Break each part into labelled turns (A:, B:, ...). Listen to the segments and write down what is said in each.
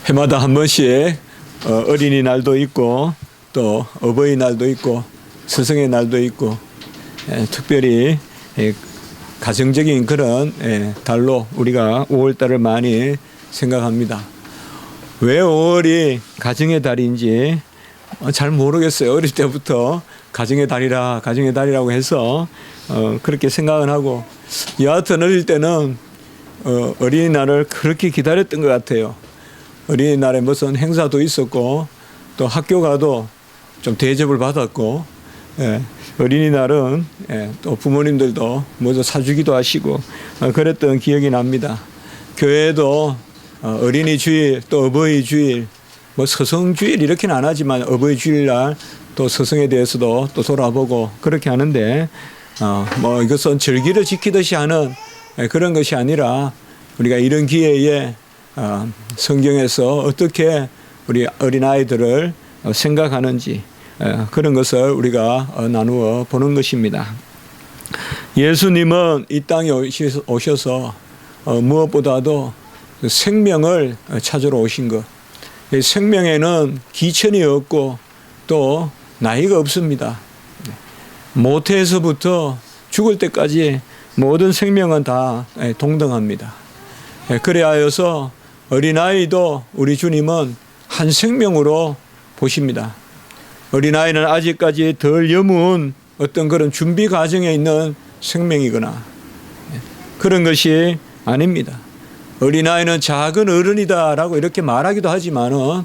A: 해마다 한 번씩 어린이날도 있고 또 어버이날도 있고 스승의 날도 있고 특별히 가정적인 그런 달로 우리가 5월달을 많이 생각합니다. 왜 5월이 가정의 달인지 잘 모르겠어요. 어릴 때부터 가정의 달이라고 해서 그렇게 생각은 하고, 여하튼 어릴 때는 어린이날을 그렇게 기다렸던 것 같아요. 어린이날에 무슨 행사도 있었고 또 학교 가도 좀 대접을 받았고, 어린이날은 또 부모님들도 먼저 사주기도 하시고 그랬던 기억이 납니다. 교회도 어린이 주일 또 어버이 주일, 뭐 서성 주일 이렇게는 안 하지만 어버이 주일날 또 서성에 대해서도 또 돌아보고 그렇게 하는데, 뭐 이것은 절기를 지키듯이 하는 그런 것이 아니라 우리가 이런 기회에 성경에서 어떻게 우리 어린아이들을 생각하는지 그런 것을 우리가 나누어 보는 것입니다. 예수님은 이 땅에 오셔서 무엇보다도 생명을 찾으러 오신 것. 생명에는 기천이 없고 또 나이가 없습니다. 모태에서부터 죽을 때까지 모든 생명은 다 동등합니다. 그래하여서 어린아이도 우리 주님은 한 생명으로 보십니다. 어린아이는 아직까지 덜 여문 어떤 그런 준비 과정에 있는 생명이거나 그런 것이 아닙니다. 어린아이는 작은 어른이다라고 이렇게 말하기도 하지만은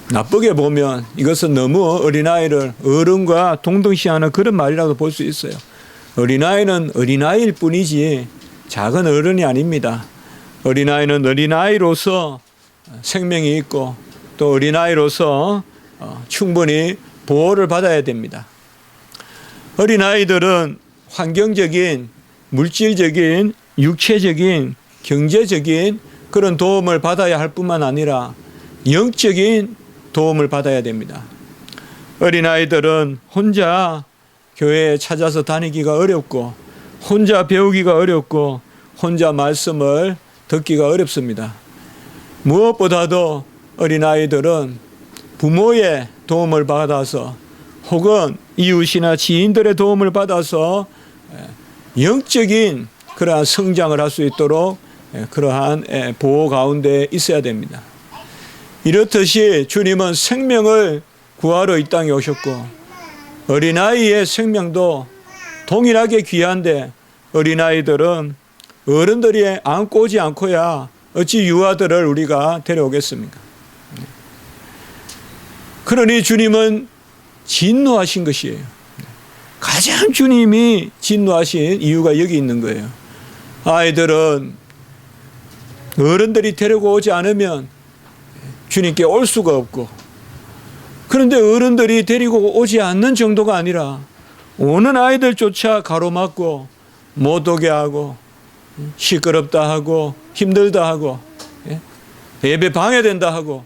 A: 나쁘게 보면 이것은 너무 어린아이를 어른과 동등시하는 그런 말이라고 볼 수 있어요. 어린아이는 어린아이일 뿐이지 작은 어른이 아닙니다. 어린아이는 어린아이로서 생명이 있고 또 어린아이로서 충분히 보호를 받아야 됩니다. 어린아이들은 환경적인, 물질적인, 육체적인, 경제적인 그런 도움을 받아야 할 뿐만 아니라 영적인 도움을 받아야 됩니다. 어린아이들은 혼자 교회에 찾아서 다니기가 어렵고 혼자 배우기가 어렵고 혼자 말씀을 듣기가 어렵습니다. 무엇보다도 어린아이들은 부모의 도움을 받아서 혹은 이웃이나 지인들의 도움을 받아서 영적인 그러한 성장을 할 수 있도록 그러한 보호 가운데 있어야 됩니다. 이렇듯이 주님은 생명을 구하러 이 땅에 오셨고 어린아이의 생명도 동일하게 귀한데 어린아이들은 어른들이 안고 오지 않고야 어찌 유아들을 우리가 데려오겠습니까? 그러니 주님은 진노하신 것이에요. 가장 주님이 진노하신 이유가 여기 있는 거예요. 아이들은 어른들이 데리고 오지 않으면 주님께 올 수가 없고, 그런데 어른들이 데리고 오지 않는 정도가 아니라 오는 아이들조차 가로막고 못 오게 하고 시끄럽다 하고 힘들다 하고 예배 방해된다 하고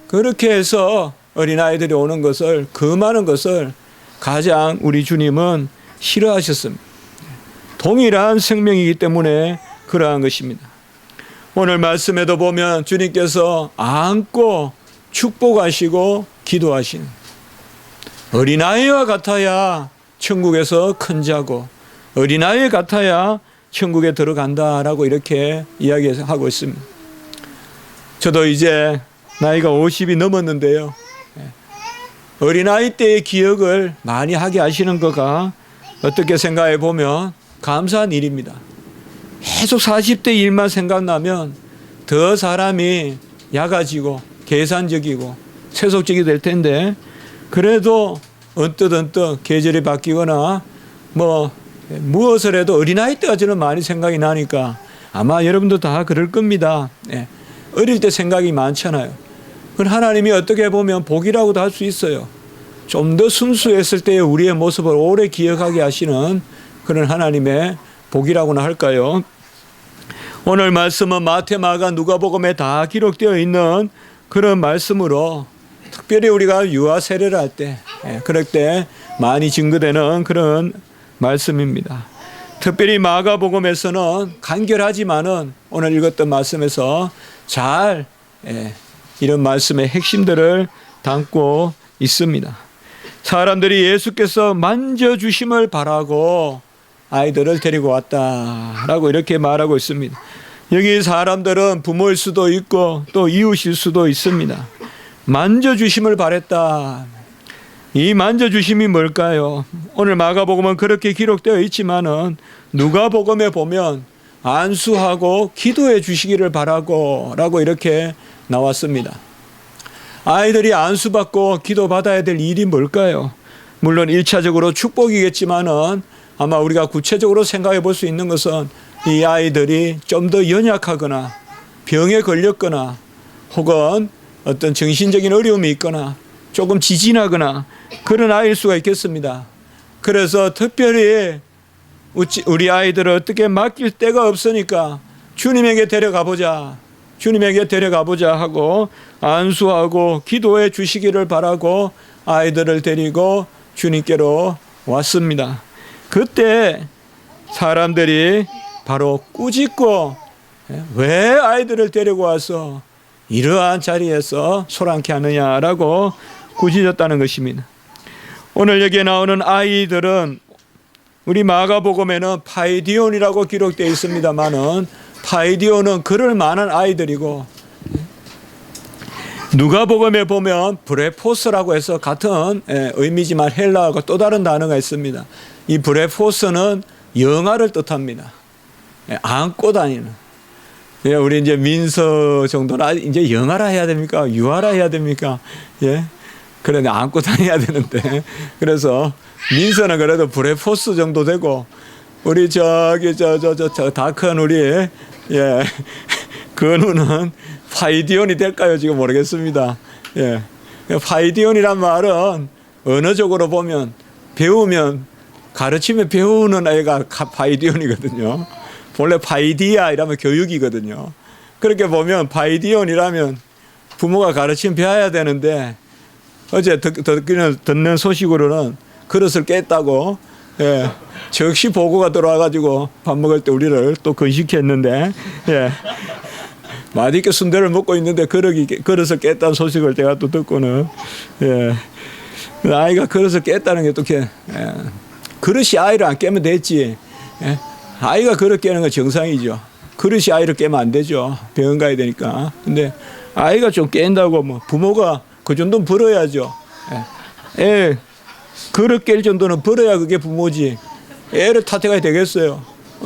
A: 그렇게 해서 어린아이들이 오는 것을, 그 많은 것을 가장 우리 주님은 싫어하셨습니다. 동일한 생명이기 때문에 그러한 것입니다. 오늘 말씀에도 보면 주님께서 안고 축복하시고 기도하시는, 어린아이와 같아야 천국에서 큰 자고 어린아이 같아야 천국에 들어간다라고 이렇게 이야기하고 있습니다. 저도 이제 나이가 50이 넘었는데요, 어린아이 때의 기억을 많이 하게 하시는 거가 어떻게 생각해 보면 감사한 일입니다. 계속 40대 일만 생각나면 더 사람이 약아지고 계산적이고 세속적이 될 텐데, 그래도 언뜻 계절이 바뀌거나 뭐 무엇을 해도 어린아이 때가 저는 많이 생각이 나니까 아마 여러분도 다 그럴 겁니다. 어릴 때 생각이 많잖아요. 그건 하나님이 어떻게 보면 복이라고도 할 수 있어요. 좀 더 순수했을 때의 우리의 모습을 오래 기억하게 하시는 그런 하나님의 복이라고나 할까요? 오늘 말씀은 마태, 마가, 누가복음에 다 기록되어 있는 그런 말씀으로 특별히 우리가 유아 세례를 할 때, 그럴 때 많이 증거되는 그런 말씀입니다. 특별히 마가복음에서는 간결하지만은 오늘 읽었던 말씀에서 잘 이런 말씀의 핵심들을 담고 있습니다. 사람들이 예수께서 만져주심을 바라고 아이들을 데리고 왔다라고 이렇게 말하고 있습니다. 여기 사람들은 부모일 수도 있고 또 이웃일 수도 있습니다. 만져주심을 바랬다. 이 만져주심이 뭘까요? 오늘 마가복음은 그렇게 기록되어 있지만은 누가복음에 보면 안수하고 기도해 주시기를 바라고 라고 이렇게 나왔습니다. 아이들이 안수받고 기도받아야 될 일이 뭘까요? 물론 1차적으로 축복이겠지만은 아마 우리가 구체적으로 생각해 볼 수 있는 것은 이 아이들이 좀 더 연약하거나 병에 걸렸거나 혹은 어떤 정신적인 어려움이 있거나 조금 지진하거나 그런 아이일 수가 있겠습니다. 그래서 특별히 우리 아이들을 어떻게 맡길 데가 없으니까 주님에게 데려가 보자. 주님에게 데려가 보자 하고 안수하고 기도해 주시기를 바라고 아이들을 데리고 주님께로 왔습니다. 그때 사람들이 바로 꾸짖고 왜 아이들을 데리고 와서 이러한 자리에서 소란케 하느냐라고 꾸짖었다는 것입니다. 오늘 여기에 나오는 아이들은 우리 마가복음에는 파이디온이라고 기록되어 있습니다만은 파이디온은 그럴 만한 아이들이고 누가복음에 보면 브레포스라고 해서 같은 의미지만 헬라어가 또 다른 단어가 있습니다. 이 브레포스는 영아를 뜻합니다. 안고 다니는. 우리 이제 민서 정도나 이제 영아라 해야 됩니까? 유아라 해야 됩니까? 예. 그런데 안고 다녀야 되는데. 그래서 민서는 그래도 브레포스 정도 되고 우리 저기 저 다 큰 우리 근우는 파이디온이 될까요? 지금 모르겠습니다. 예. 파이디온이란 말은 언어적으로 보면 배우면 가르치면 배우는 애가 파이디온이거든요. 본래 파이디아 이라면 교육이거든요. 그렇게 보면 파이디온이라면 부모가 가르치면 배워야 되는데 어제 듣는 소식으로는 그릇을 깼다고 적시 보고가 들어와가지고 밥 먹을 때 우리를 또 건식했는데 맛있게 순대를 먹고 있는데 그릇을 깼다는 소식을 제가 또 듣고는 아이가 그릇을 깼다는 게 또 그릇이 아이를 안 깨면 됐지. 아이가 그릇 깨는 건 정상이죠. 그릇이 아이를 깨면 안 되죠. 병원 가야 되니까. 근데 아이가 좀 깬다고 뭐 부모가 그 정도는 벌어야죠. 그릇 깰 정도는 벌어야 그게 부모지. 애를 탓해가야 되겠어요.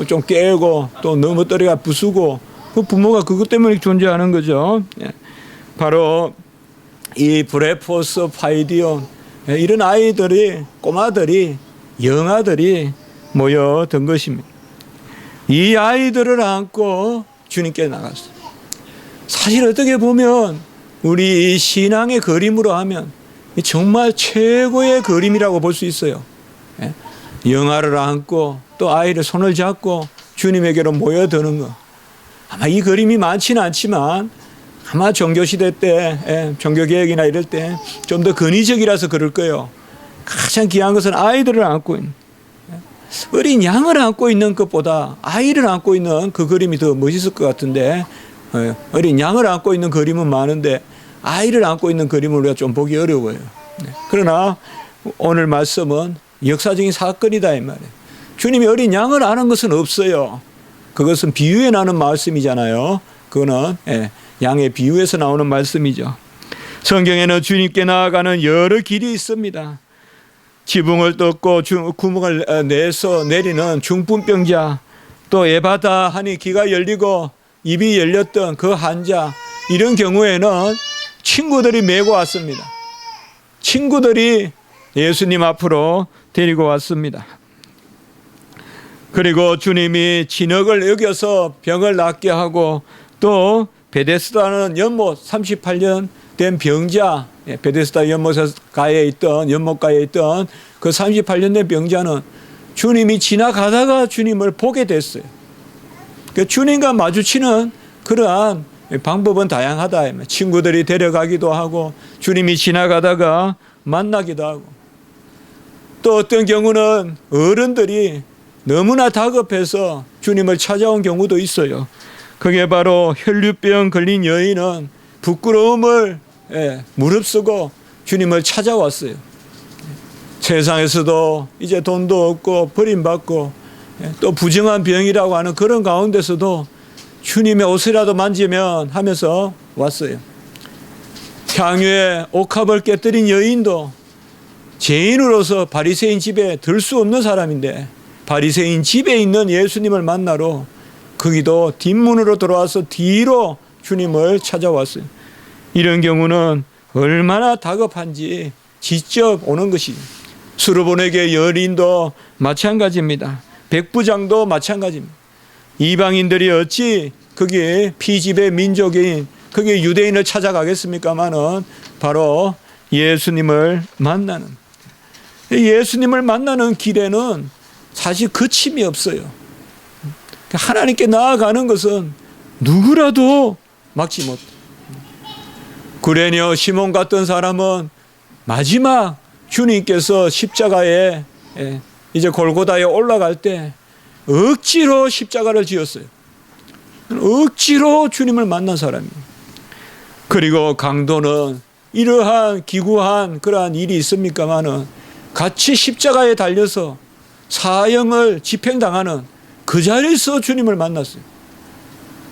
A: 좀 깨고 또 넘어뜨려가 부수고 그 부모가 그것 때문에 존재하는 거죠. 바로 이 브레포스 파이디온 이런 아이들이 꼬마들이 영아들이 모여든 것입니다. 이 아이들을 안고 주님께 나갔어요. 사실 어떻게 보면 우리 신앙의 그림으로 하면 정말 최고의 그림이라고 볼 수 있어요. 영아를 안고 또 아이를 손을 잡고 주님에게로 모여드는 것. 아마 이 그림이 많지는 않지만 아마 종교시대 때 종교개혁이나 이럴 때 좀 더 근위적이라서 그럴 거예요. 가장 귀한 것은 아이들을 안고 있는 어린 양을 안고 있는 것보다 아이를 안고 있는 그 그림이 더 멋있을 것 같은데 어린 양을 안고 있는 그림은 많은데 아이를 안고 있는 그림을 우리가 좀 보기 어려워요. 그러나 오늘 말씀은 역사적인 사건이다 이 말이에요. 주님이 어린 양을 아는 것은 없어요. 그것은 비유에 나오는 말씀이잖아요. 그거는 양의 비유에서 나오는 말씀이죠. 성경에는 주님께 나아가는 여러 길이 있습니다. 지붕을 뜯고 구멍을 내서 내리는 중풍병자, 또 에바다 하니 귀가 열리고 입이 열렸던 그 환자, 이런 경우에는 친구들이 메고 왔습니다. 친구들이 예수님 앞으로 데리고 왔습니다. 그리고 주님이 진흙을 여겨서 병을 낫게 하고 또 베데스다는 연못 38년 된 병자, 베데스다 연못가에 있던 그 38년 된 병자는 주님이 지나가다가 주님을 보게 됐어요. 그러니까 주님과 마주치는 그러한 방법은 다양하다. 친구들이 데려가기도 하고 주님이 지나가다가 만나기도 하고 또 어떤 경우는 어른들이 너무나 다급해서 주님을 찾아온 경우도 있어요. 그게 바로 혈류병 걸린 여인은 부끄러움을 무릅쓰고 주님을 찾아왔어요. 세상에서도 이제 돈도 없고 버림받고 또 부정한 병이라고 하는 그런 가운데서도 주님의 옷이라도 만지면 하면서 왔어요. 향유에 옥합을 깨뜨린 여인도 죄인으로서 바리새인 집에 들 수 없는 사람인데 바리새인 집에 있는 예수님을 만나러 거기도 뒷문으로 들어와서 뒤로 주님을 찾아왔어요. 이런 경우는 얼마나 다급한지 직접 오는 것이죠. 수르보네게 여인도 마찬가지입니다. 백부장도 마찬가지입니다. 이방인들이 어찌 거기에 피지배 민족인 거기에 유대인을 찾아가겠습니까마는 바로 예수님을 만나는, 예수님을 만나는 길에는 사실 거침이 없어요. 하나님께 나아가는 것은 누구라도 막지 못. 구레네 시몬 같은 사람은 마지막 주님께서 십자가에 이제 골고다에 올라갈 때 억지로 십자가를 지었어요. 억지로 주님을 만난 사람이에요. 그리고 강도는 이러한 기구한 그러한 일이 있습니까마는 같이 십자가에 달려서 사형을 집행당하는 그 자리에서 주님을 만났어요.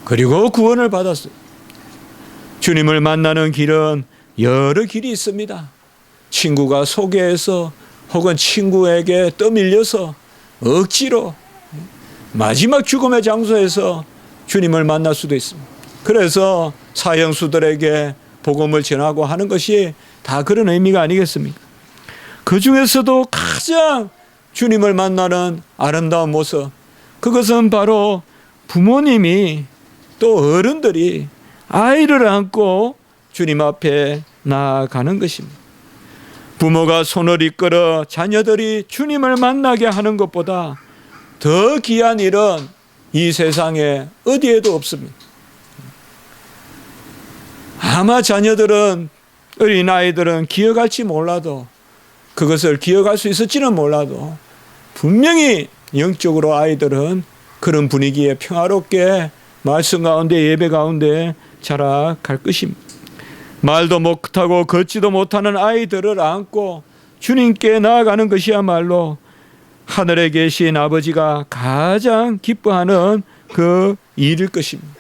A: 그리고 구원을 받았어요. 주님을 만나는 길은 여러 길이 있습니다. 친구가 소개해서 혹은 친구에게 떠밀려서 억지로 마지막 죽음의 장소에서 주님을 만날 수도 있습니다. 그래서 사형수들에게 복음을 전하고 하는 것이 다 그런 의미가 아니겠습니까? 그 중에서도 가장 주님을 만나는 아름다운 모습, 그것은 바로 부모님이 또 어른들이 아이를 안고 주님 앞에 나아가는 것입니다. 부모가 손을 이끌어 자녀들이 주님을 만나게 하는 것보다 더 귀한 일은 이 세상에 어디에도 없습니다. 아마 자녀들은, 어린아이들은 기억할지 몰라도, 그것을 기억할 수 있을지는 몰라도 분명히 영적으로 아이들은 그런 분위기에 평화롭게 말씀 가운데 예배 가운데 자라갈 것입니다. 말도 못하고 걷지도 못하는 아이들을 안고 주님께 나아가는 것이야말로 하늘에 계신 아버지가 가장 기뻐하는 그 일일 것입니다.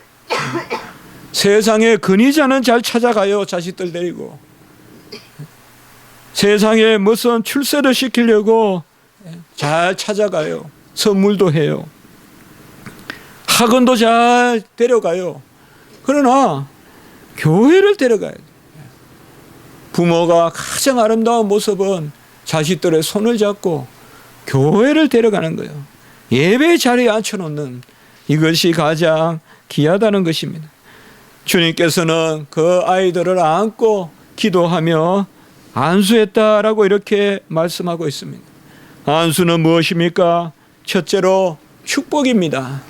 A: 세상에 근위자는 잘 찾아가요. 자식들 데리고. 세상에 무슨 출세를 시키려고 잘 찾아가요. 선물도 해요. 학원도 잘 데려가요. 그러나 교회를 데려가야 돼요. 부모가 가장 아름다운 모습은 자식들의 손을 잡고 교회를 데려가는 거예요. 예배 자리에 앉혀놓는, 이것이 가장 귀하다는 것입니다. 주님께서는 그 아이들을 안고 기도하며 안수했다라고 이렇게 말씀하고 있습니다. 안수는 무엇입니까? 첫째로 축복입니다.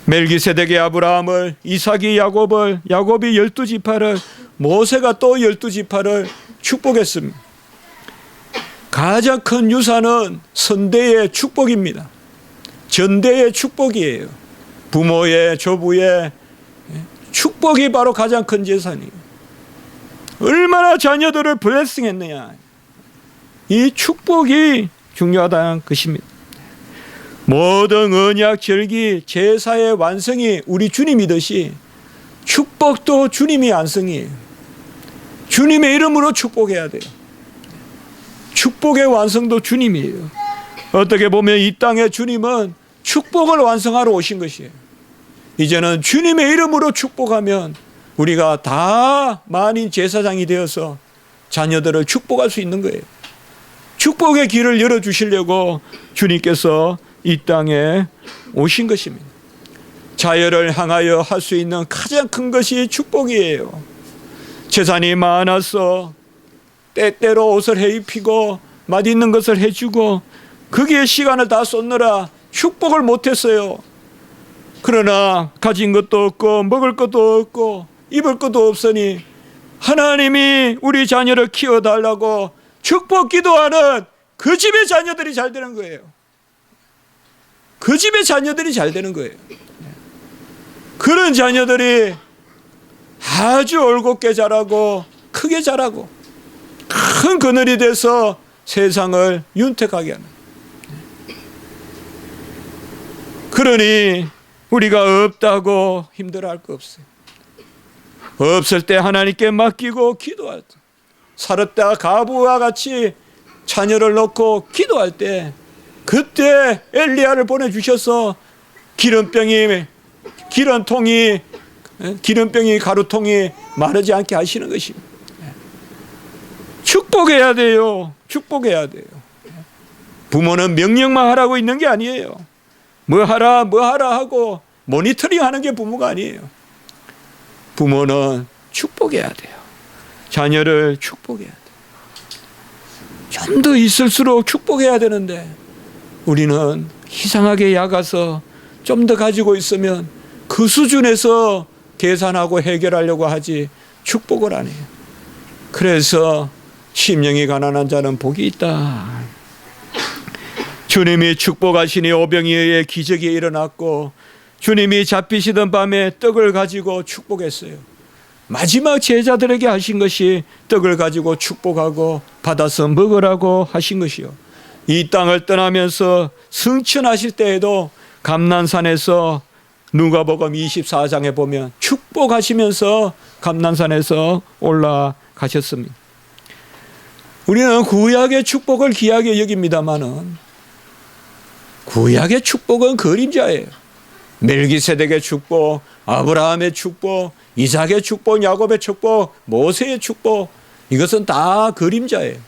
A: 멜기세덱의 아브라함을, 이삭이 야곱을, 야곱이 12지파를, 모세가 또 12지파를 축복했습니다. 가장 큰 유산은 선대의 축복입니다. 전대의 축복이에요. 부모의, 조부의 축복이 바로 가장 큰 재산이에요. 얼마나 자녀들을 블레싱했느냐. 이 축복이 중요하다는 것입니다. 모든 언약, 절기, 제사의 완성이 우리 주님이듯이 축복도 주님이 완성이에요. 주님의 이름으로 축복해야 돼요. 축복의 완성도 주님이에요. 어떻게 보면 이 땅에 주님은 축복을 완성하러 오신 것이에요. 이제는 주님의 이름으로 축복하면 우리가 다 만인 제사장이 되어서 자녀들을 축복할 수 있는 거예요. 축복의 길을 열어주시려고 주님께서 이 땅에 오신 것입니다. 자녀를 향하여 할 수 있는 가장 큰 것이 축복이에요. 재산이 많아서 때때로 옷을 해입히고 맛있는 것을 해주고 거기에 시간을 다 쏟느라 축복을 못했어요. 그러나 가진 것도 없고 먹을 것도 없고 입을 것도 없으니 하나님이 우리 자녀를 키워달라고 축복 기도하는 그 집의 자녀들이 잘 되는 거예요. 그 집의 자녀들이 잘 되는 거예요. 그런 자녀들이 아주 올곧게 자라고 크게 자라고 큰 그늘이 돼서 세상을 윤택하게 하는. 그러니 우리가 없다고 힘들어할 거 없어요. 없을 때 하나님께 맡기고 기도할 때, 사르다 가부와 같이 자녀를 놓고 기도할 때, 그때 엘리야를 보내주셔서 기름병이 가루통이 마르지 않게 하시는 것입니다. 축복해야 돼요. 축복해야 돼요. 부모는 명령만 하라고 있는 게 아니에요. 뭐 하라 하고 모니터링 하는 게 부모가 아니에요. 부모는 축복해야 돼요. 자녀를 축복해야 돼요. 좀 더 있을수록 축복해야 되는데 우리는 이상하게 약아서 좀 더 가지고 있으면 그 수준에서 계산하고 해결하려고 하지 축복을 안 해요. 그래서 심령이 가난한 자는 복이 있다. 주님이 축복하시니 오병이에 의해 기적이 일어났고 주님이 잡히시던 밤에 떡을 가지고 축복했어요. 마지막 제자들에게 하신 것이 떡을 가지고 축복하고 받아서 먹으라고 하신 것이요. 이 땅을 떠나면서 승천하실 때에도 감난산에서 누가복음 24장에 보면 축복하시면서 감난산에서 올라가셨습니다. 우리는 구약의 축복을 귀하게 여깁니다마는 구약의 축복은 그림자예요. 멜기세덱의 축복, 아브라함의 축복, 이삭의 축복, 야곱의 축복, 모세의 축복, 이것은 다 그림자예요.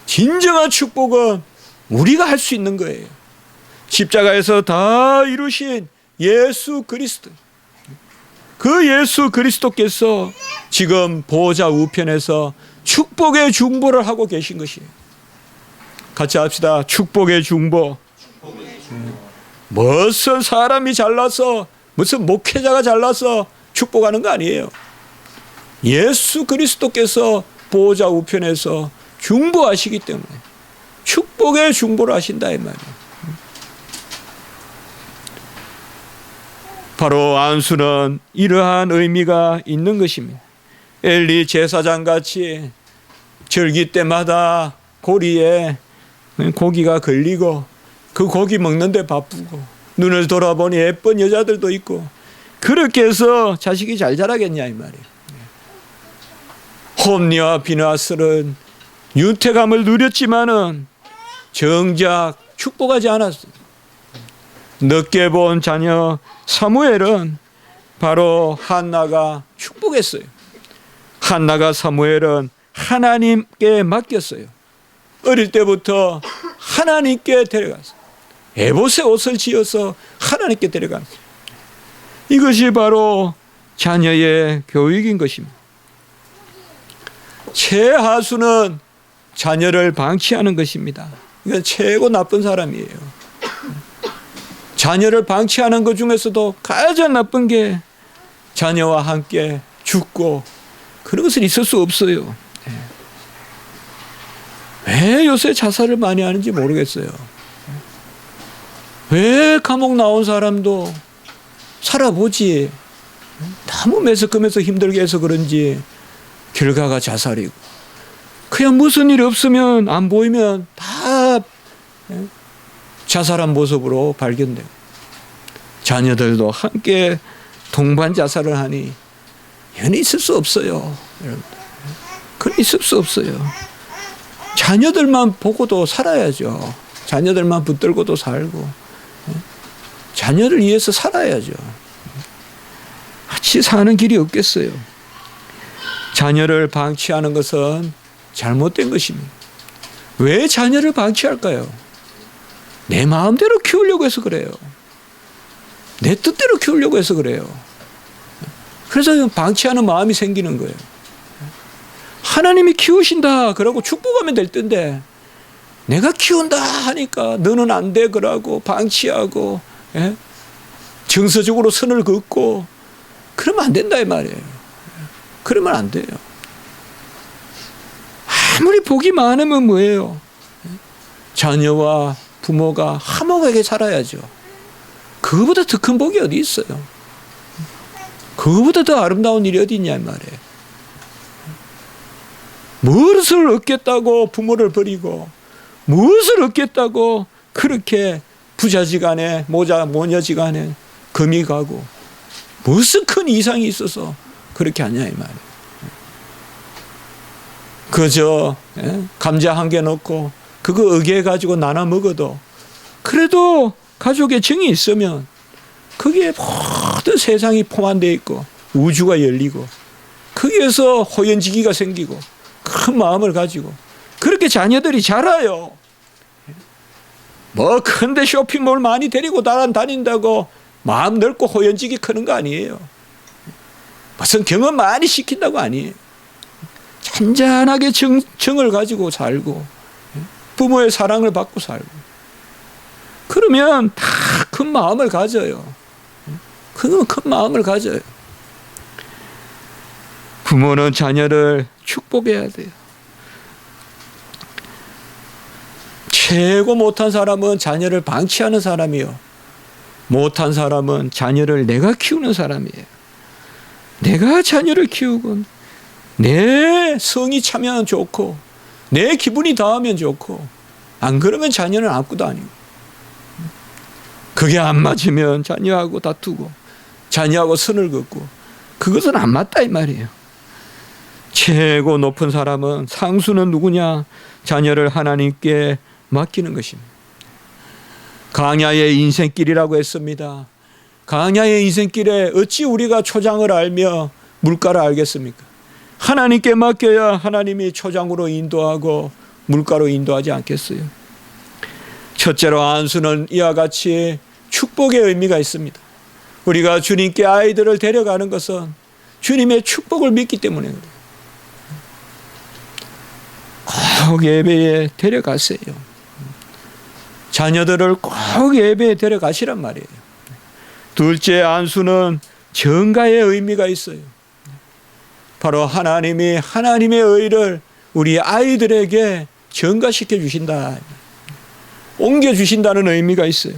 A: 진정한 축복은 우리가 할 수 있는 거예요. 십자가에서 다 이루신 예수 그리스도, 그 예수 그리스도께서 지금 보좌 우편에서 축복의 중보를 하고 계신 것이에요. 같이 합시다. 축복의 중보. 무슨 사람이 잘나서, 무슨 목회자가 잘나서 축복하는 거 아니에요. 예수 그리스도께서 보좌 우편에서 중보하시기 때문에 축복의 중보를 하신다 이 말이에요. 바로 안수는 이러한 의미가 있는 것입니다. 엘리 제사장 같이 절기 때마다 고리에 고기가 걸리고 그 고기 먹는데 바쁘고 눈을 돌아보니 예쁜 여자들도 있고 그렇게 해서 자식이 잘 자라겠냐 이 말이에요. 홈리와 비나스는 윤택함을 누렸지만은 정작 축복하지 않았어요. 늦게 본 자녀 사무엘은 바로 한나가 축복했어요. 한나가 사무엘은 하나님께 맡겼어요. 어릴 때부터 하나님께 데려갔어요. 에봇의 옷을 지어서 하나님께 데려갔어요. 이것이 바로 자녀의 교육인 것입니다. 최하수는 자녀를 방치하는 것입니다. 이건 최고 나쁜 사람이에요. 자녀를 방치하는 것 중에서도 가장 나쁜 게 자녀와 함께 죽고 그런 것은 있을 수 없어요. 왜 요새 자살을 많이 하는지 모르겠어요. 왜 감옥 나온 사람도 살아보지 너무 매석하면서 힘들게 해서 그런지 결과가 자살이고 그냥 무슨 일 없으면 안 보이면 다 자살한 모습으로 발견돼요. 자녀들도 함께 동반 자살을 하니 이건 있을 수 없어요. 여러분들. 그건 있을 수 없어요. 자녀들만 보고도 살아야죠. 자녀들만 붙들고도 살고 자녀를 위해서 살아야죠. 같이 사는 길이 없겠어요. 자녀를 방치하는 것은 잘못된 것입니다. 왜 자녀를 방치할까요? 내 마음대로 키우려고 해서 그래요. 내 뜻대로 키우려고 해서 그래요. 그래서 방치하는 마음이 생기는 거예요. 하나님이 키우신다 그러고 축복하면 될 텐데 내가 키운다 하니까 너는 안 돼 그러고 방치하고 정서적으로 선을 긋고 그러면 안 된다 이 말이에요. 그러면 안 돼요. 아무리 복이 많으면 뭐예요? 자녀와 부모가 화목하게 살아야죠. 그거보다 더 큰 복이 어디 있어요? 그거보다 더 아름다운 일이 어디 있냐 말이에요. 무엇을 얻겠다고 부모를 버리고, 무엇을 얻겠다고 그렇게 부자지간에 모녀지간에 금이 가고, 무슨 큰 이상이 있어서 그렇게 하냐 이 말이에요. 그저 감자 한 개 넣고 그거 어게 가지고 나눠 먹어도, 그래도 가족의 정이 있으면 거기에 모든 세상이 포함되어 있고 우주가 열리고 거기에서 호연지기가 생기고 큰 마음을 가지고 그렇게 자녀들이 자라요. 뭐 큰데 쇼핑몰 많이 데리고 다닌다고 마음 넓고 호연지기 크는 거 아니에요. 무슨 경험 많이 시킨다고 아니에요. 잔잔하게 정을 가지고 살고 부모의 사랑을 받고 살고, 그러면 다 큰 마음을 가져요. 그건 큰 마음을 가져요. 부모는 자녀를 축복해야 돼요. 최고 못한 사람은 자녀를 방치하는 사람이요, 못한 사람은 자녀를 내가 키우는 사람이에요. 내가 자녀를 키우고 내 성이 차면 좋고 내 기분이 닿으면 좋고, 안 그러면 자녀는 아무것도 아니고, 그게 안 맞으면 자녀하고 다투고 자녀하고 선을 긋고, 그것은 안 맞다 이 말이에요. 최고 높은 사람은, 상수는 누구냐? 자녀를 하나님께 맡기는 것입니다. 강야의 인생길이라고 했습니다. 강야의 인생길에 어찌 우리가 초장을 알며 물가를 알겠습니까? 하나님께 맡겨야 하나님이 초장으로 인도하고 물가로 인도하지 않겠어요? 첫째로, 안수는 이와 같이 축복의 의미가 있습니다. 우리가 주님께 아이들을 데려가는 것은 주님의 축복을 믿기 때문에 그래요. 꼭 예배에 데려가세요. 자녀들을 꼭 예배에 데려가시란 말이에요. 둘째, 안수는 전가의 의미가 있어요. 바로 하나님이 하나님의 의를 우리 아이들에게 전가시켜 주신다, 옮겨 주신다는 의미가 있어요.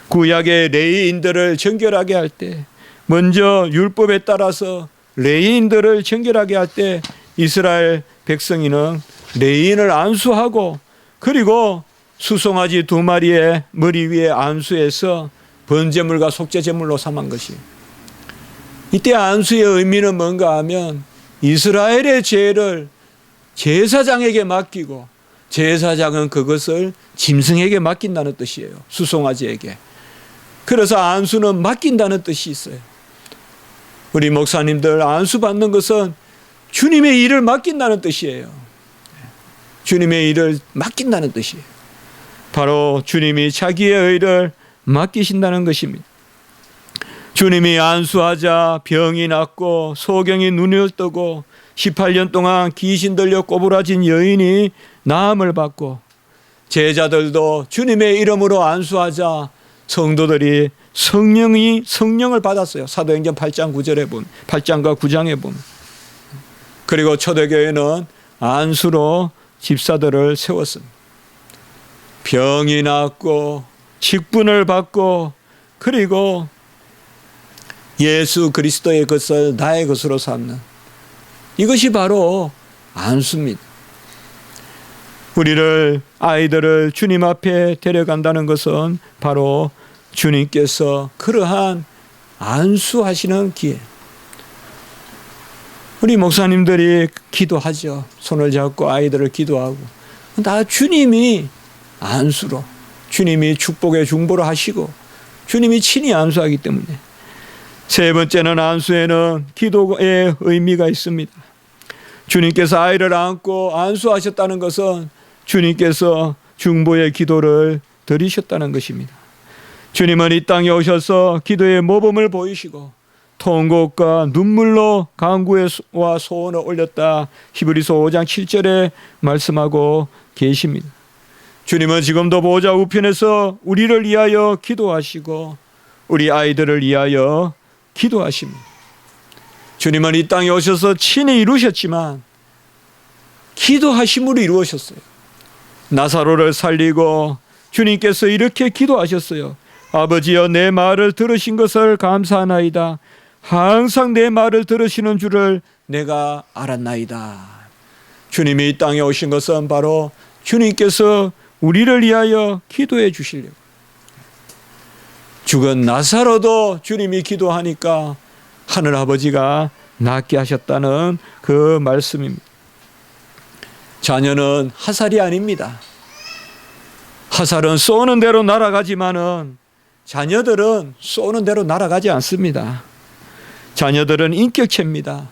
A: 구약의 레위인들을 정결하게 할 때, 먼저 율법에 따라서 레위인들을 정결하게 할 때 이스라엘 백성이는 레위인을 안수하고, 그리고 수송아지 2마리의 머리 위에 안수해서 번제물과 속죄제물로 삼은 것이에요. 이때 안수의 의미는 뭔가 하면 이스라엘의 죄를 제사장에게 맡기고 제사장은 그것을 짐승에게 맡긴다는 뜻이에요. 수송아지에게. 그래서 안수는 맡긴다는 뜻이 있어요. 우리 목사님들, 안수 받는 것은 주님의 일을 맡긴다는 뜻이에요. 주님의 일을 맡긴다는 뜻이에요. 바로 주님이 자기의 의를 맡기신다는 것입니다. 주님이 안수하자 병이 낫고 소경이 눈을 뜨고 18년 동안 귀신 들려 꼬부라진 여인이 나음을 받고, 제자들도 주님의 이름으로 안수하자 성도들이 성령을 받았어요. 사도행전 8장 9절에 보면, 8장과 9장에 보면. 그리고 초대교회는 안수로 집사들을 세웠습니다. 병이 낫고 직분을 받고, 그리고 예수 그리스도의 것을 나의 것으로 삼는, 이것이 바로 안수입니다. 우리를, 아이들을 주님 앞에 데려간다는 것은 바로 주님께서 그러한 안수하시는 기회. 우리 목사님들이 기도하죠. 손을 잡고 아이들을 기도하고, 다 주님이 안수로, 주님이 축복의 중보를 하시고 주님이 친히 안수하기 때문에. 세 번째는, 안수에는 기도의 의미가 있습니다. 주님께서 아이를 안고 안수하셨다는 것은 주님께서 중보의 기도를 드리셨다는 것입니다. 주님은 이 땅에 오셔서 기도의 모범을 보이시고 통곡과 눈물로 간구와 소원을 올렸다, 히브리서 5장 7절에 말씀하고 계십니다. 주님은 지금도 보좌 우편에서 우리를 위하여 기도하시고 우리 아이들을 위하여 기도하십니다. 주님은 이 땅에 오셔서 친히 이루셨지만 기도하심으로 이루어졌어요. 나사로를 살리고 주님께서 이렇게 기도하셨어요. 아버지여, 내 말을 들으신 것을 감사하나이다. 항상 내 말을 들으시는 줄을 내가 알았나이다. 주님이 이 땅에 오신 것은 바로 주님께서 우리를 위하여 기도해 주시려고. 죽은 나사로도 주님이 기도하니까 하늘아버지가 낫게 하셨다는 그 말씀입니다. 자녀는 화살이 아닙니다. 화살은 쏘는 대로 날아가지만은 자녀들은 쏘는 대로 날아가지 않습니다. 자녀들은 인격체입니다.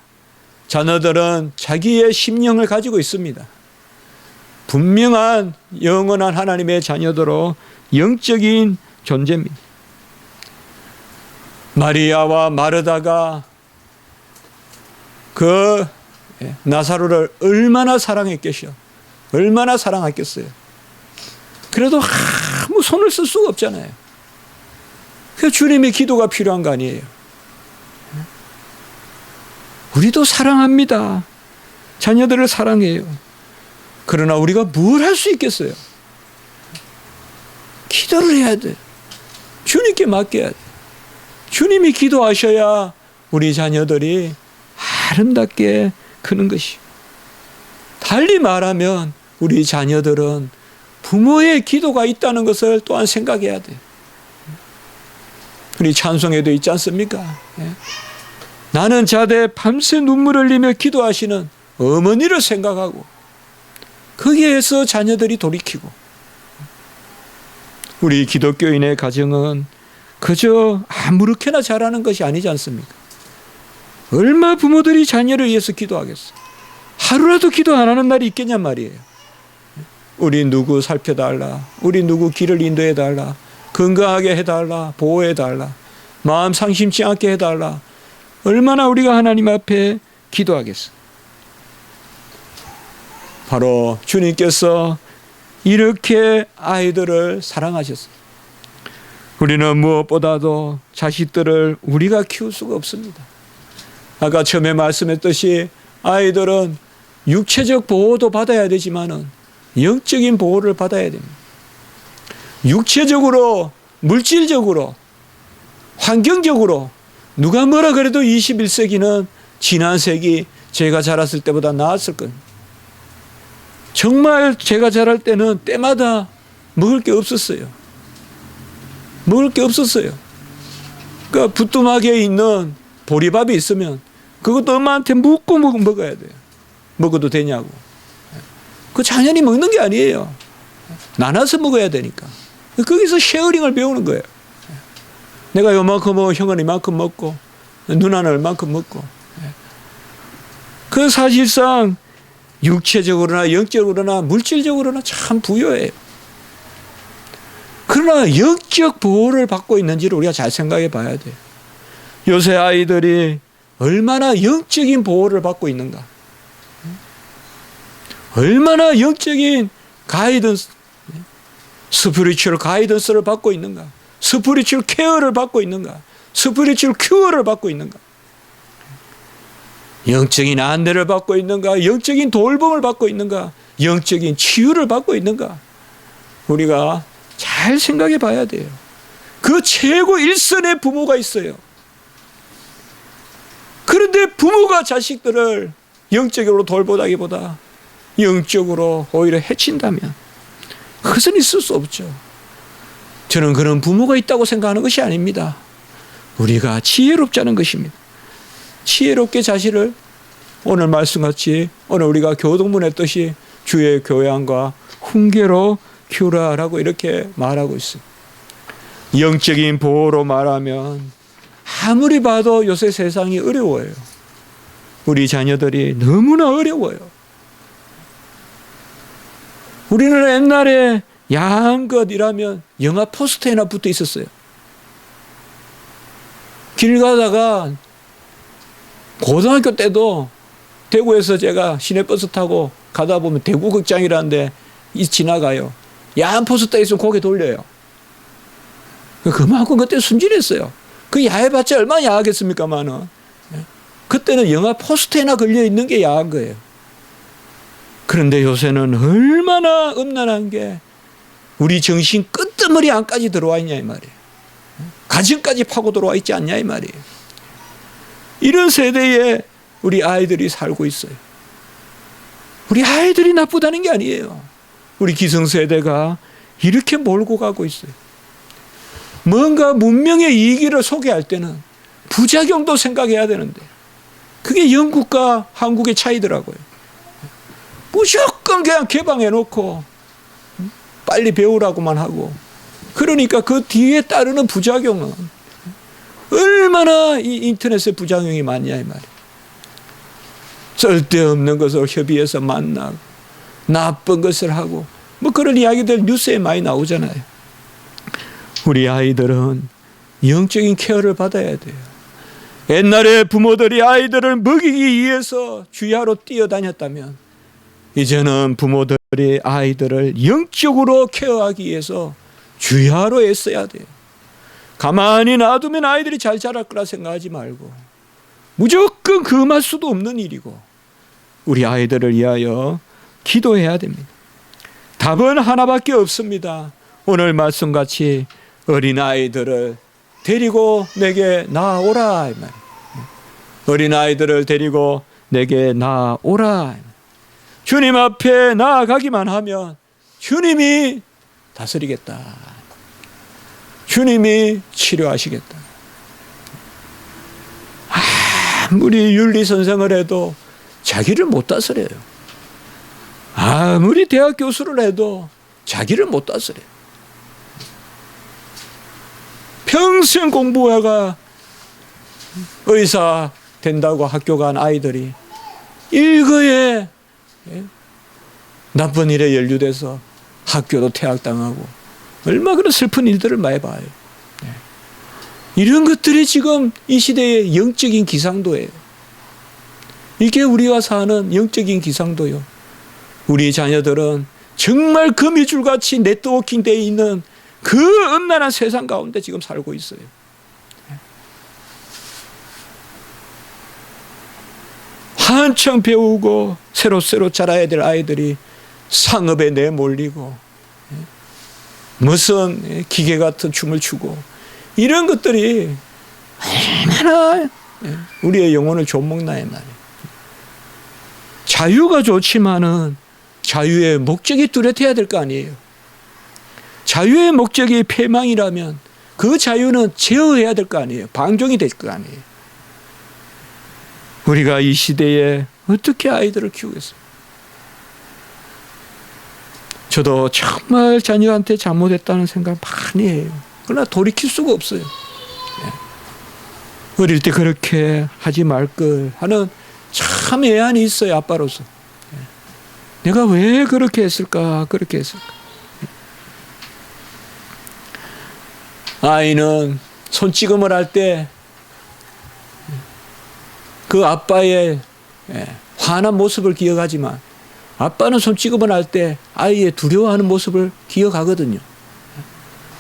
A: 자녀들은 자기의 심령을 가지고 있습니다. 분명한 영원한 하나님의 자녀들로 영적인 존재입니다. 마리아와 마르다가 그 나사로를 얼마나 사랑했겠어요. 얼마나 사랑했겠어요. 그래도 아무 손을 쓸 수가 없잖아요. 그래서 주님의 기도가 필요한 거 아니에요. 우리도 사랑합니다. 자녀들을 사랑해요. 그러나 우리가 뭘 할 수 있겠어요? 기도를 해야 돼. 주님께 맡겨야 돼. 주님이 기도하셔야 우리 자녀들이 아름답게 크는 것이. 달리 말하면 우리 자녀들은 부모의 기도가 있다는 것을 또한 생각해야 돼. 우리 찬송에도 있지 않습니까? 나는 자대 밤새 눈물을 흘리며 기도하시는 어머니를 생각하고 거기에서 자녀들이 돌이키고. 우리 기독교인의 가정은 그저 아무렇게나 잘하는 것이 아니지 않습니까? 얼마 부모들이 자녀를 위해서 기도하겠어. 하루라도 기도 안 하는 날이 있겠냔 말이에요. 우리 누구 살펴달라. 우리 누구 길을 인도해달라. 건강하게 해달라. 보호해달라. 마음 상심치 않게 해달라. 얼마나 우리가 하나님 앞에 기도하겠어. 바로 주님께서 이렇게 아이들을 사랑하셨어요. 우리는 무엇보다도 자식들을 우리가 키울 수가 없습니다. 아까 처음에 말씀했듯이 아이들은 육체적 보호도 받아야 되지만은 영적인 보호를 받아야 됩니다. 육체적으로, 물질적으로, 환경적으로 누가 뭐라 그래도 21세기는 지난 세기 제가 자랐을 때보다 나았을 겁니다. 정말 제가 자랄 때는 때마다 먹을 게 없었어요. 먹을 게 없었어요. 그러니까 부뚜막에 있는 보리밥이 있으면 그것도 엄마한테 묻고 먹어야 돼요. 먹어도 되냐고. 그 자연히 먹는 게 아니에요. 나눠서 먹어야 되니까. 거기서 쉐어링을 배우는 거예요. 내가 요만큼 먹고 형은 이만큼 먹고 누나는 얼만큼 먹고. 그 사실상 육체적으로나 영적으로나 물질적으로나 참 부유해요. 그러나 영적 보호를 받고 있는지를 우리가 잘 생각해 봐야 돼요. 요새 아이들이 얼마나 영적인 보호를 받고 있는가. 얼마나 영적인 가이던스, 스피리추얼 가이던스를 받고 있는가. 스피리추얼 케어를 받고 있는가. 스피리추얼 큐어를 받고 있는가. 영적인 안내를 받고 있는가. 영적인 돌봄을 받고 있는가. 영적인 치유를 받고 있는가. 우리가 잘 생각해 봐야 돼요. 그 최고 일선의 부모가 있어요. 그런데 부모가 자식들을 영적으로 돌보다기보다 영적으로 오히려 해친다면 그것은 있을 수 없죠. 저는 그런 부모가 있다고 생각하는 것이 아닙니다. 우리가 지혜롭자는 것입니다. 지혜롭게 자식을 오늘 말씀같이 오늘 우리가 교동문했듯이 주의 교양과 훈계로 키우라라고 이렇게 말하고 있어요. 영적인 보호로 말하면 아무리 봐도 요새 세상이 어려워요. 우리 자녀들이 너무나 어려워요. 우리는 옛날에 야한 것이라면 영화 포스터에나 붙어 있었어요. 길 가다가 고등학교 때도 대구에서 제가 시내버스 타고 가다 보면 대구극장이라는데 지나가요. 야한 포스터에 있으면 고개 돌려요. 그만큼 그때 순진했어요. 그 야해봤자 얼마나 야하겠습니까만은. 그때는 영화 포스터에나 걸려있는 게 야한 거예요. 그런데 요새는 얼마나 음란한 게 우리 정신 끄트머리 안까지 들어와 있냐 이 말이에요. 가정까지 파고 들어와 있지 않냐 이 말이에요. 이런 세대에 우리 아이들이 살고 있어요. 우리 아이들이 나쁘다는 게 아니에요. 우리 기성세대가 이렇게 몰고 가고 있어요. 뭔가 문명의 이익을 소개할 때는 부작용도 생각해야 되는데 그게 영국과 한국의 차이더라고요. 무조건 그냥 개방해놓고 빨리 배우라고만 하고, 그러니까 그 뒤에 따르는 부작용은 얼마나 이 인터넷의 부작용이 많냐 이 말이에요. 쓸데없는 것을 협의해서 만나고 나쁜 것을 하고 뭐 그런 이야기들 뉴스에 많이 나오잖아요. 우리 아이들은 영적인 케어를 받아야 돼요. 옛날에 부모들이 아이들을 먹이기 위해서 주야로 뛰어다녔다면 이제는 부모들이 아이들을 영적으로 케어하기 위해서 주야로 애써야 돼요. 가만히 놔두면 아이들이 잘 자랄 거라 생각하지 말고 무조건 금할 수도 없는 일이고 우리 아이들을 위하여 기도해야 됩니다. 답은 하나밖에 없습니다. 오늘 말씀같이 어린아이들을 데리고 내게 나오라. 어린아이들을 데리고 내게 나오라. 주님 앞에 나아가기만 하면 주님이 다스리겠다. 주님이 치료하시겠다. 아무리 윤리선생을 해도 자기를 못 다스려요. 아무리 대학 교수를 해도 자기를 못 다스려요. 평생 공부해가 의사 된다고 학교 간 아이들이 일거에 나쁜 일에 연루돼서 학교도 퇴학당하고 얼마 그런 슬픈 일들을 많이 봐요. 이런 것들이 지금 이 시대의 영적인 기상도예요. 이게 우리가 사는 영적인 기상도요. 우리 자녀들은 정말 거미줄같이 네트워킹 되어 있는 그 음란한 세상 가운데 지금 살고 있어요. 한창 배우고 새로 자라야 될 아이들이 상업에 내몰리고 무슨 기계 같은 춤을 추고 이런 것들이 얼마나 우리의 영혼을 좀먹나 이 말이에요. 자유가 좋지만은 자유의 목적이 뚜렷해야 될 거 아니에요. 자유의 목적이 패망이라면 그 자유는 제어해야 될 거 아니에요. 방종이 될 거 아니에요. 우리가 이 시대에 어떻게 아이들을 키우겠어요? 저도 정말 자녀한테 잘못했다는 생각 많이 해요. 그러나 돌이킬 수가 없어요. 어릴 때 그렇게 하지 말 걸 하는 참 애안이 있어요. 아빠로서. 내가 왜 그렇게 했을까? 아이는 손찌검을 할 때 그 아빠의 화난 모습을 기억하지만 아빠는 손찌검을 할 때 아이의 두려워하는 모습을 기억하거든요.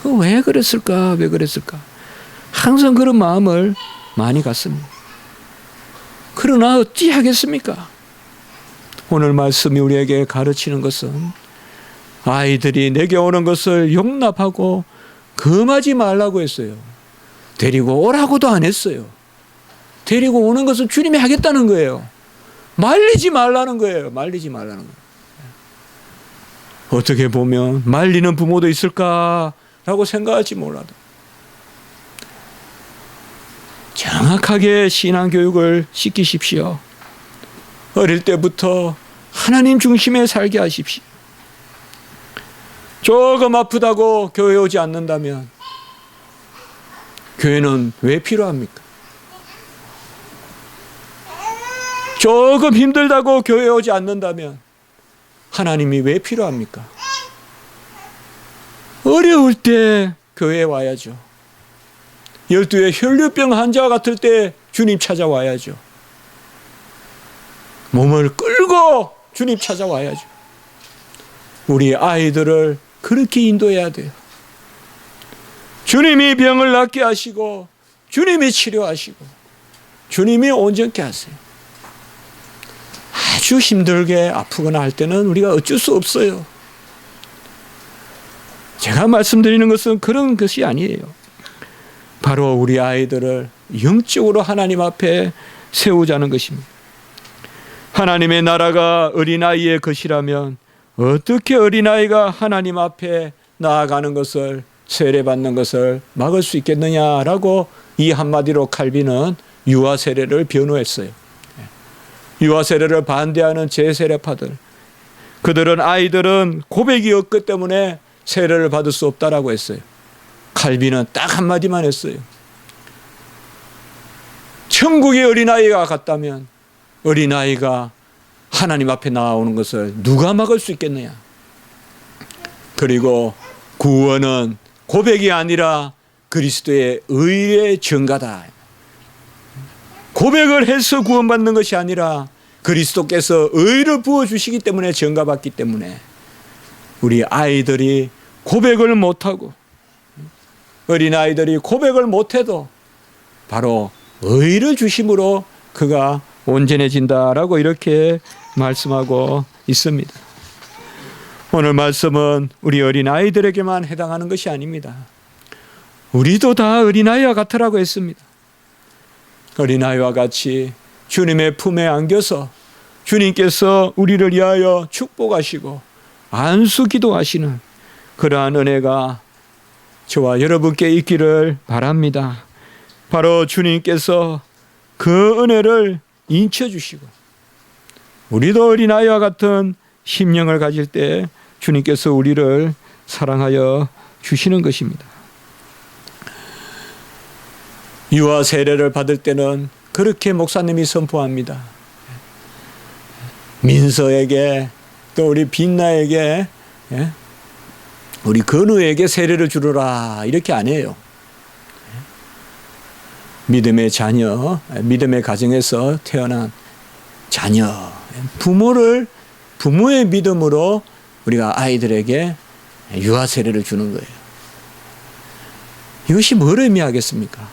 A: 왜 그랬을까? 항상 그런 마음을 많이 갖습니다. 그러나 어찌 하겠습니까? 오늘 말씀이 우리에게 가르치는 것은 아이들이 내게 오는 것을 용납하고 금하지 말라고 했어요. 데리고 오라고도 안 했어요. 데리고 오는 것은 주님이 하겠다는 거예요. 말리지 말라는 거예요. 어떻게 보면 말리는 부모도 있을까라고 생각할지 몰라도 정확하게 신앙교육을 시키십시오. 어릴 때부터 하나님 중심에 살게 하십시오. 조금 아프다고 교회 오지 않는다면 교회는 왜 필요합니까? 조금 힘들다고 교회 오지 않는다면 하나님이 왜 필요합니까? 어려울 때 교회에 와야죠. 12의 혈류병 환자와 같을 때 주님 찾아와야죠. 몸을 끌고 주님 찾아와야죠. 우리 아이들을 그렇게 인도해야 돼요. 주님이 병을 낫게 하시고 주님이 치료하시고 주님이 온전케 하세요. 아주 힘들게 아프거나 할 때는 우리가 어쩔 수 없어요. 제가 말씀드리는 것은 그런 것이 아니에요. 바로 우리 아이들을 영적으로 하나님 앞에 세우자는 것입니다. 하나님의 나라가 어린아이의 것이라면 어떻게 어린아이가 하나님 앞에 나아가는 것을, 세례받는 것을 막을 수 있겠느냐라고 이 한마디로 칼빈은 유아 세례를 변호했어요. 유아 세례를 반대하는 제세례파들, 그들은 아이들은 고백이 없기 때문에 세례를 받을 수 없다라고 했어요. 칼빈은 딱 한마디만 했어요. 천국의 어린아이가 같다면 어린아이가 하나님 앞에 나오는 것을 누가 막을 수 있겠느냐. 그리고 구원은 고백이 아니라 그리스도의 의의 증가다. 고백을 해서 구원받는 것이 아니라 그리스도께서 의를 부어주시기 때문에 증가받기 때문에 우리 아이들이 고백을 못하고 어린아이들이 고백을 못해도 바로 의를 주심으로 그가 온전해진다라고 이렇게 말씀하고 있습니다. 오늘 말씀은 우리 어린아이들에게만 해당하는 것이 아닙니다. 우리도 다 어린아이와 같으라고 했습니다. 어린아이와 같이 주님의 품에 안겨서 주님께서 우리를 위하여 축복하시고 안수 기도하시는 그러한 은혜가 저와 여러분께 있기를 바랍니다. 바로 주님께서 그 은혜를 인쳐주시고 우리도 어린아이와 같은 심령을 가질 때 주님께서 우리를 사랑하여 주시는 것입니다. 유아 세례를 받을 때는 그렇게 목사님이 선포합니다. 민서에게 또 우리 빛나에게 우리 건우에게 세례를 주르라 이렇게 안 해요. 믿음의 자녀, 믿음의 가정에서 태어난 자녀, 부모의 믿음으로 우리가 아이들에게 유아 세례를 주는 거예요. 이것이 뭘 의미하겠습니까?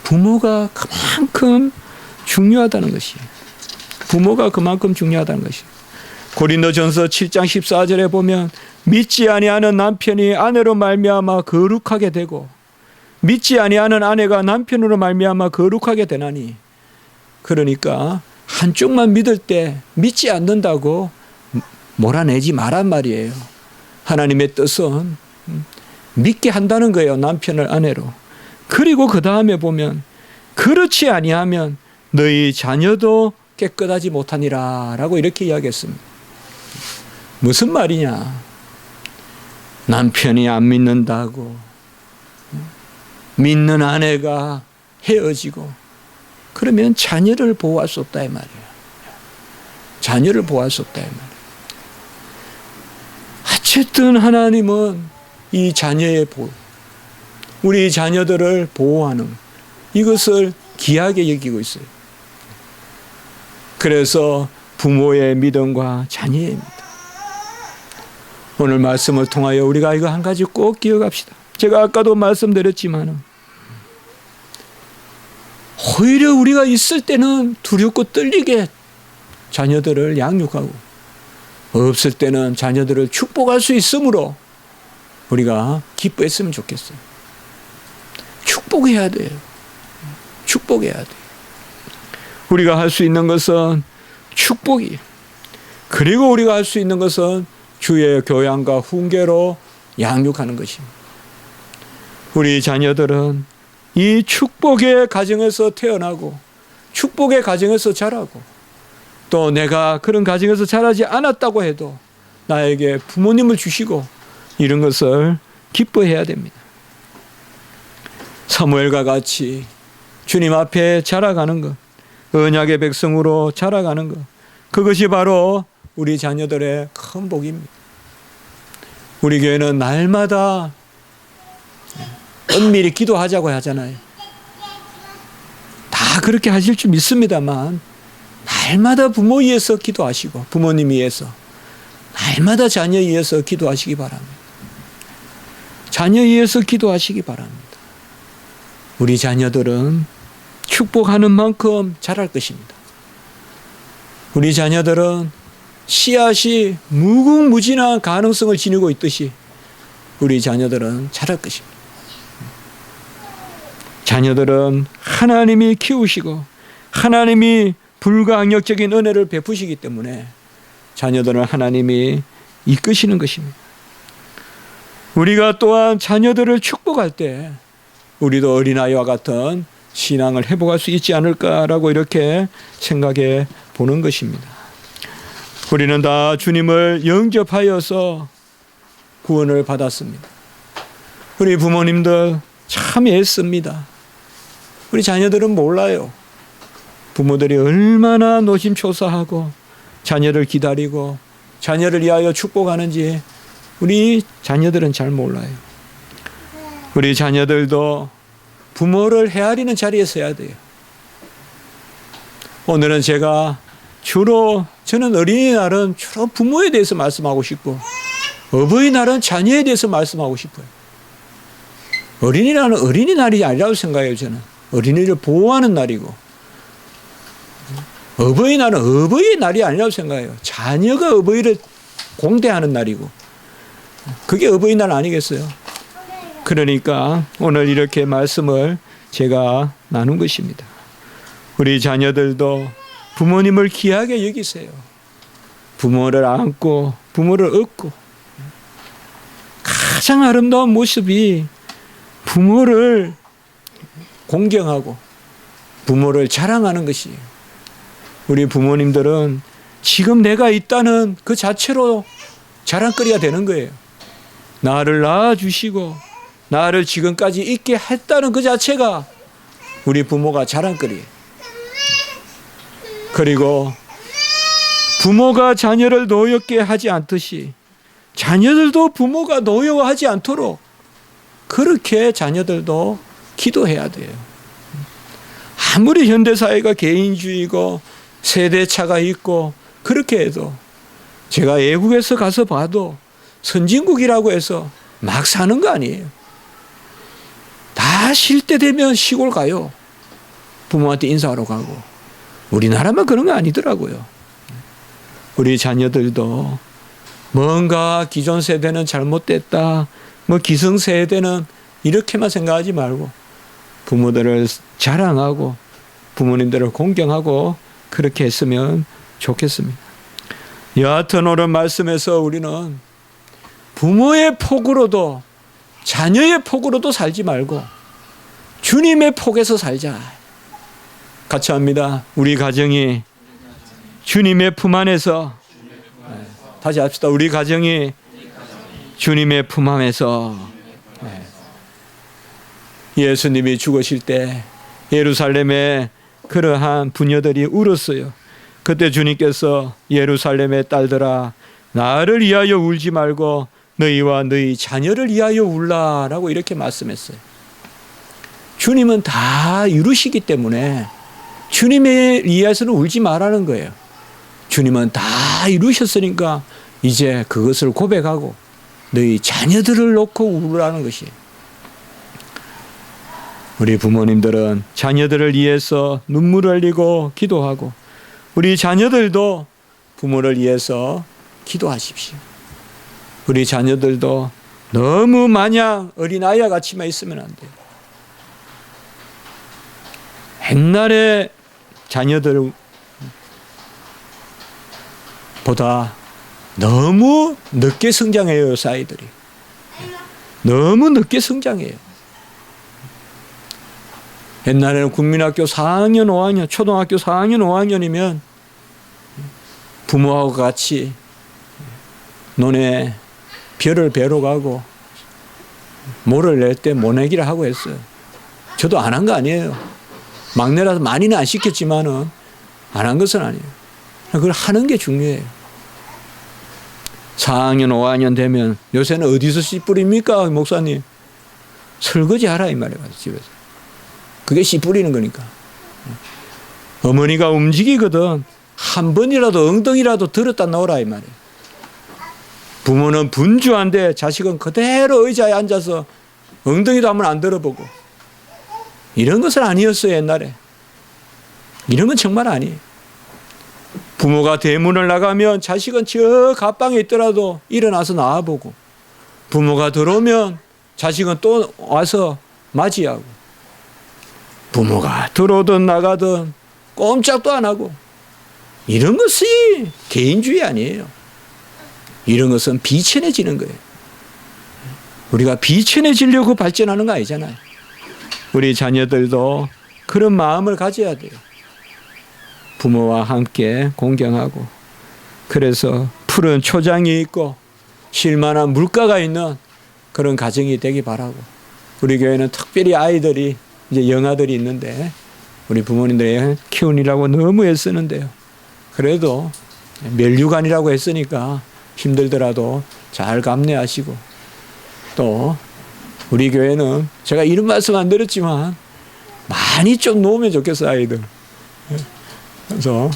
A: 부모가 그만큼 중요하다는 것이에요. 부모가 그만큼 중요하다는 것이에요. 고린도전서 7장 14절에 보면 믿지 아니하는 남편이 아내로 말미암아 거룩하게 되고 믿지 아니하는 아내가 남편으로 말미암아 거룩하게 되나니, 그러니까 한쪽만 믿을 때 믿지 않는다고 몰아내지 말란 말이에요. 하나님의 뜻은 믿게 한다는 거예요. 남편을 아내로. 그리고 그 다음에 보면 그렇지 아니하면 너희 자녀도 깨끗하지 못하니라 라고 이렇게 이야기했습니다. 무슨 말이냐? 남편이 안 믿는다고 믿는 아내가 헤어지고 그러면 자녀를 보호할 수 없다 이 말이에요. 자녀를 보호할 수 없다 이 말이에요. 어쨌든 하나님은 이 자녀의 보호, 우리 자녀들을 보호하는 이것을 귀하게 여기고 있어요. 그래서 부모의 믿음과 자녀의 믿음. 오늘 말씀을 통하여 우리가 이거 한 가지 꼭 기억합시다. 제가 아까도 말씀드렸지만 오히려 우리가 있을 때는 두렵고 떨리게 자녀들을 양육하고 없을 때는 자녀들을 축복할 수 있으므로 우리가 기뻐했으면 좋겠어요. 축복해야 돼요. 축복해야 돼요. 우리가 할 수 있는 것은 축복이, 그리고 우리가 할 수 있는 것은 주의 교양과 훈계로 양육하는 것입니다. 우리 자녀들은 이 축복의 가정에서 태어나고 축복의 가정에서 자라고, 또 내가 그런 가정에서 자라지 않았다고 해도 나에게 부모님을 주시고 이런 것을 기뻐해야 됩니다. 사무엘과 같이 주님 앞에 자라가는 것, 언약의 백성으로 자라가는 것, 그것이 바로 우리 자녀들의 큰 복입니다. 우리 교회는 날마다 은밀히 기도하자고 하잖아요. 다 그렇게 하실 줄 믿습니다만 날마다 부모 위해서 기도하시고 부모님 위해서 날마다 자녀 위해서 기도하시기 바랍니다. 자녀 위해서 기도하시기 바랍니다. 우리 자녀들은 축복하는 만큼 자랄 것입니다. 우리 자녀들은 씨앗이 무궁무진한 가능성을 지니고 있듯이 우리 자녀들은 자랄 것입니다. 자녀들은 하나님이 키우시고 하나님이 불가항력적인 은혜를 베푸시기 때문에 자녀들은 하나님이 이끄시는 것입니다. 우리가 또한 자녀들을 축복할 때 우리도 어린아이와 같은 신앙을 회복할 수 있지 않을까라고 이렇게 생각해 보는 것입니다. 우리는 다 주님을 영접하여서 구원을 받았습니다. 우리 부모님들 참 애씁니다. 우리 자녀들은 몰라요. 부모들이 얼마나 노심초사하고 자녀를 기다리고 자녀를 위하여 축복하는지 우리 자녀들은 잘 몰라요. 우리 자녀들도 부모를 헤아리는 자리에 서야 돼요. 오늘은 저는 어린이날은 주로 부모에 대해서 말씀하고 싶고 어버이날은 자녀에 대해서 말씀하고 싶어요. 어린이날은 어린이날이 아니라고 생각해요. 저는 어린이를 보호하는 날이고 어버이날은 어버이의 날이 아니라고 생각해요. 자녀가 어버이를 공대하는 날이고 그게 어버이날 아니겠어요? 그러니까 오늘 이렇게 말씀을 제가 나눈 것입니다. 우리 자녀들도 부모님을 귀하게 여기세요. 부모를 안고 부모를 업고 가장 아름다운 모습이 부모를 공경하고 부모를 자랑하는 것이에요. 우리 부모님들은 지금 내가 있다는 그 자체로 자랑거리가 되는 거예요. 나를 낳아주시고 나를 지금까지 있게 했다는 그 자체가 우리 부모가 자랑거리예요. 그리고 부모가 자녀를 노엽게 하지 않듯이 자녀들도 부모가 노여워하지 않도록 그렇게 자녀들도 기도해야 돼요. 아무리 현대사회가 개인주의고 세대차가 있고 그렇게 해도 제가 외국에서 가서 봐도 선진국이라고 해서 막 사는 거 아니에요. 다 쉴 때 되면 시골 가요. 부모한테 인사하러 가고. 우리나라만 그런 거 아니더라고요. 우리 자녀들도 뭔가 기존 세대는 잘못됐다. 기성세대는 이렇게만 생각하지 말고 부모들을 자랑하고 부모님들을 공경하고 그렇게 했으면 좋겠습니다. 여하튼 오늘 말씀에서 우리는 부모의 폭으로도 자녀의 폭으로도 살지 말고 주님의 폭에서 살자. 같이 합니다. 우리 가정이 주님의 품 안에서 다시 합시다. 우리 가정이 주님의 품 안에서 예수님이 죽으실 때 예루살렘에 그러한 부녀들이 울었어요. 그때 주님께서 예루살렘의 딸들아 나를 위하여 울지 말고 너희와 너희 자녀를 위하여 울라라고 이렇게 말씀했어요. 주님은 다 이루시기 때문에 주님에 의해서는 울지 말라는 거예요. 주님은 다 이루셨으니까 이제 그것을 고백하고 너희 자녀들을 놓고 울라는 것이에요. 우리 부모님들은 자녀들을 위해서 눈물을 흘리고 기도하고 우리 자녀들도 부모를 위해서 기도하십시오. 우리 자녀들도 너무 마냥 어린아이와 같이만 있으면 안 돼요. 옛날에 자녀들보다 너무 늦게 성장해요. 아이들이 너무 늦게 성장해요. 옛날에는 국민학교 4학년 5학년 초등학교 4학년 5학년이면 부모하고 같이 논에 별을 베러 가고 모를 낼 때 모내기를 하고 했어요. 저도 안 한 거 아니에요. 막내라서 많이는 안 시켰지만은 안 한 것은 아니에요. 그걸 하는 게 중요해요. 4학년 5학년 되면 요새는 어디서 씨 뿌립니까 목사님? 설거지 하라 이 말이에요. 집에서. 그게 씨 뿌리는 거니까. 어머니가 움직이거든 한 번이라도 엉덩이라도 들었다 놓으라 이 말이에요. 부모는 분주한데 자식은 그대로 의자에 앉아서 엉덩이도 한번 안 들어보고 이런 것은 아니었어요. 옛날에 이런 건 정말 아니에요. 부모가 대문을 나가면 자식은 저 갓방에 있더라도 일어나서 나와보고, 부모가 들어오면 자식은 또 와서 맞이하고, 부모가 들어오든 나가든 꼼짝도 안 하고, 이런 것이 개인주의 아니에요. 이런 것은 비천해지는 거예요. 우리가 비천해지려고 발전하는 거 아니잖아요. 우리 자녀들도 그런 마음을 가져야 돼요. 부모와 함께 공경하고, 그래서 푸른 초장이 있고 쉴만한 물가가 있는 그런 가정이 되기 바라고, 우리 교회는 특별히 아이들이 이제 영아들이 있는데 우리 부모님들이 키우느라고 너무 애쓰는데요. 그래도 멸류관이라고 했으니까 힘들더라도 잘 감내하시고, 또 우리 교회는 제가 이런 말씀 안 드렸지만 많이 좀 놓으면 좋겠어요, 아이들. 그래서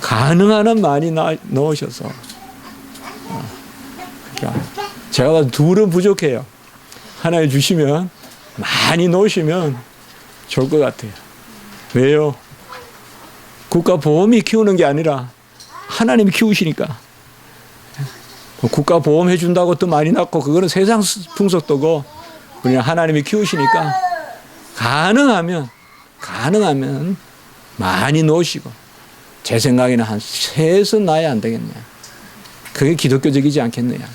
A: 가능한 한 많이 넣으셔서, 그러니까 제가 봐도 둘은 부족해요. 하나 주시면 많이 넣으시면 좋을 것 같아요. 왜요? 국가보험이 키우는 게 아니라 하나님이 키우시니까. 국가보험 해준다고 또 많이 낳고 그거는 세상 풍속도고, 우리는 하나님이 키우시니까 가능하면 많이 놓으시고, 제 생각에는 한 셋은 낳아야 안 되겠냐. 그게 기독교적이지 않겠느냐.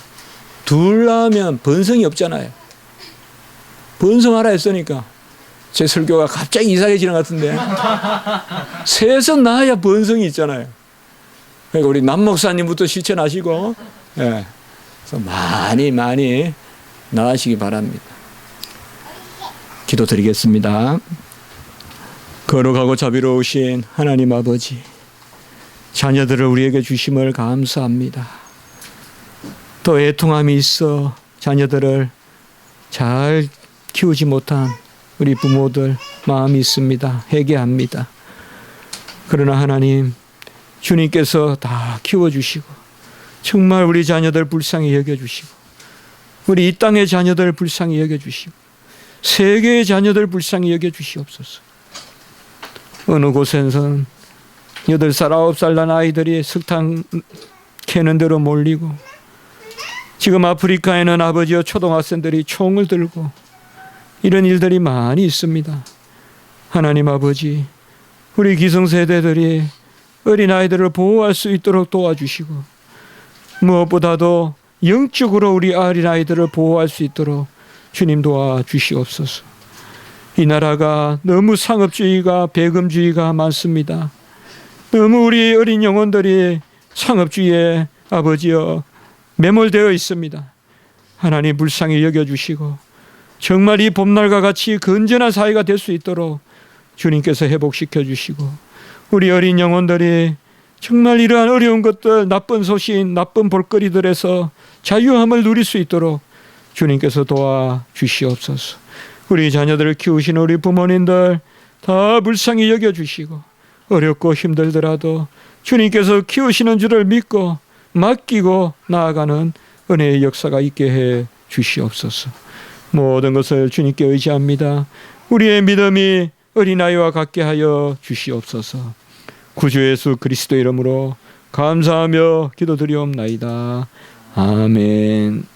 A: 둘 낳으면 번성이 없잖아요. 번성하라 했으니까 제 설교가 갑자기 이상해지는 것 같은데, 셋은 낳아야 번성이 있잖아요. 그러니까 우리 남 목사님부터 실천하시고, 예. 그래서 많이 낳으시기 바랍니다. 기도드리겠습니다. 거룩하고 자비로우신 하나님 아버지, 자녀들을 우리에게 주심을 감사합니다. 또 애통함이 있어 자녀들을 잘 키우지 못한 우리 부모들 마음이 있습니다. 회개합니다. 그러나 하나님, 주님께서 다 키워주시고 정말 우리 자녀들 불쌍히 여겨주시고, 우리 이 땅의 자녀들 불쌍히 여겨주시고, 세계의 자녀들 불쌍히 여겨주시옵소서. 어느 곳에서는 8살, 9살 난 아이들이 석탄 캐는 데로 몰리고, 지금 아프리카에는 아버지와 초등학생들이 총을 들고, 이런 일들이 많이 있습니다. 하나님 아버지, 우리 기성세대들이 어린아이들을 보호할 수 있도록 도와주시고, 무엇보다도 영적으로 우리 어린아이들을 보호할 수 있도록 주님 도와주시옵소서. 이 나라가 너무 상업주의가, 배금주의가 많습니다. 너무 우리 어린 영혼들이 상업주의에 아버지여 매몰되어 있습니다. 하나님 불쌍히 여겨주시고, 정말 이 봄날과 같이 건전한 사회가 될 수 있도록 주님께서 회복시켜 주시고, 우리 어린 영혼들이 정말 이러한 어려운 것들, 나쁜 소신, 나쁜 볼거리들에서 자유함을 누릴 수 있도록 주님께서 도와주시옵소서. 우리 자녀들을 키우시는 우리 부모님들 다 불쌍히 여겨주시고, 어렵고 힘들더라도 주님께서 키우시는 줄을 믿고 맡기고 나아가는 은혜의 역사가 있게 해 주시옵소서. 모든 것을 주님께 의지합니다. 우리의 믿음이 어린아이와 같게 하여 주시옵소서. 구주 예수 그리스도 이름으로 감사하며 기도드리옵나이다. 아멘.